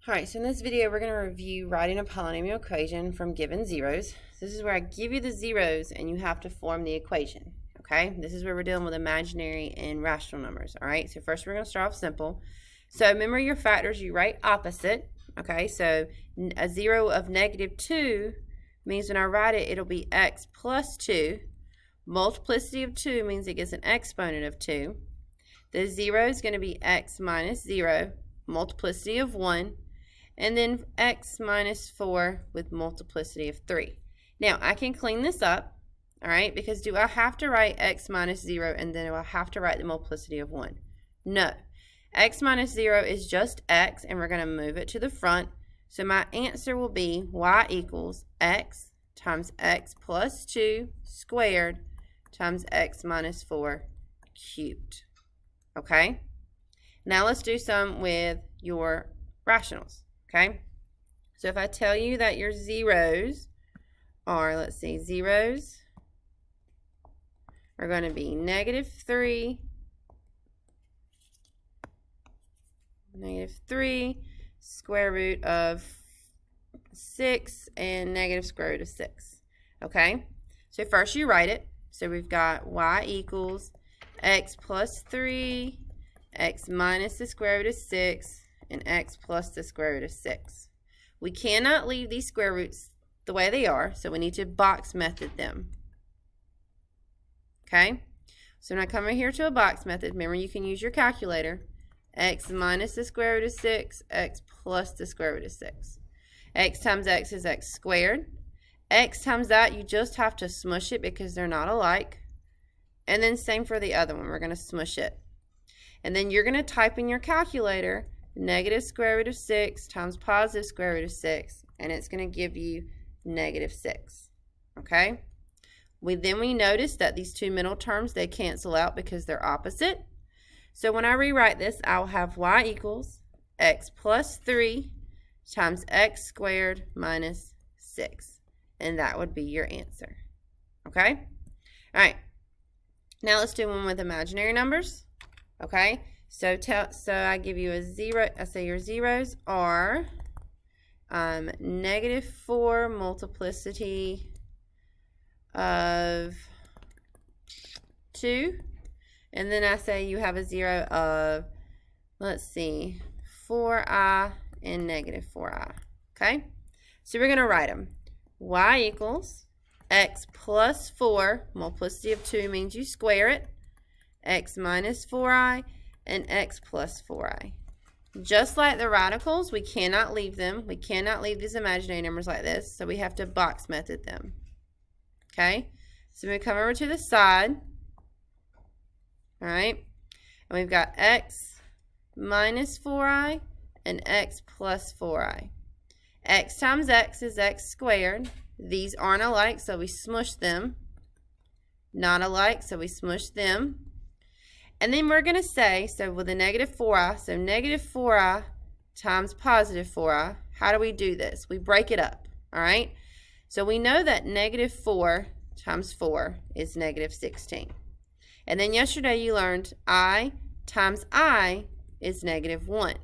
Alright, so in this video we're going to review writing a polynomial equation from given zeros. This is where I give you the zeros and you have to form the equation. Okay, this is where we're dealing with imaginary and rational numbers. Alright, so first we're going to start off simple. So remember your factors, you write opposite. Okay, so a 0 of -2 means when I write it, it'll be x plus 2. Multiplicity of 2 means it gets an exponent of 2. The 0 is going to be x minus 0, multiplicity of 1. And then x minus 4 with multiplicity of 3. Now, I can clean this up, all right, because do I have to write x minus 0 and then do I have to write the multiplicity of 1? No. X minus 0 is just x, and we're going to move it to the front. So my answer will be y equals x times x plus 2 squared times x minus 4 cubed. Okay? Now let's do some with your rationals. Okay, so if I tell you that your zeros are, let's see, zeros are going to be -3, square root of 6, and negative square root of 6. Okay, so first you write it. So we've got y equals x plus 3, x minus the square root of 6, and x plus the square root of 6. We cannot leave these square roots the way they are, so we need to box method them. Okay? So when I come in here to a box method, remember you can use your calculator. X minus the square root of 6, x plus the square root of 6. X times x is x squared. X times that, you just have to smush it because they're not alike. And then same for the other one. We're going to smush it. And then you're going to type in your calculator negative square root of 6 times positive square root of 6, and it's going to give you -6. Okay? We notice that these two middle terms, they cancel out because they're opposite. So when I rewrite this, I'll have y equals x plus 3 times x squared minus 6. And that would be your answer. Okay? All right. Now let's do one with imaginary numbers. Okay? So I give you a 0. I say your zeros are -4 multiplicity of 2. And then I say you have a 0 of, let's see, 4i and -4i. Okay? So we're going to write them. Y equals x plus 4. Multiplicity of 2 means you square it. X minus 4i. And x plus 4i. Just like the radicals, we cannot leave them. We cannot leave these imaginary numbers like this, so we have to box method them. Okay? So we come over to the side. All right? And we've got x minus 4i and x plus 4i. X times x is x squared. These aren't alike, so we smush them. Not alike, so we smush them. And then we're going to say, so with a -4i, so -4i times positive 4i, how do we do this? We break it up, all right? So we know that -4 times 4 is -16. And then yesterday you learned I times I is -1.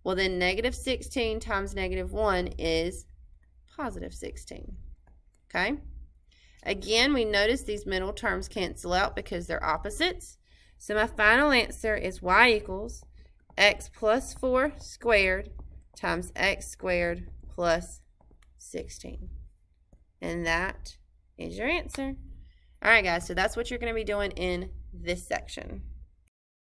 Well, then -16 times -1 is +16, okay? Again, we notice these middle terms cancel out because they're opposites. So my final answer is y equals x plus 4 squared times x squared plus 16. And that is your answer. All right, guys, so that's what you're going to be doing in this section.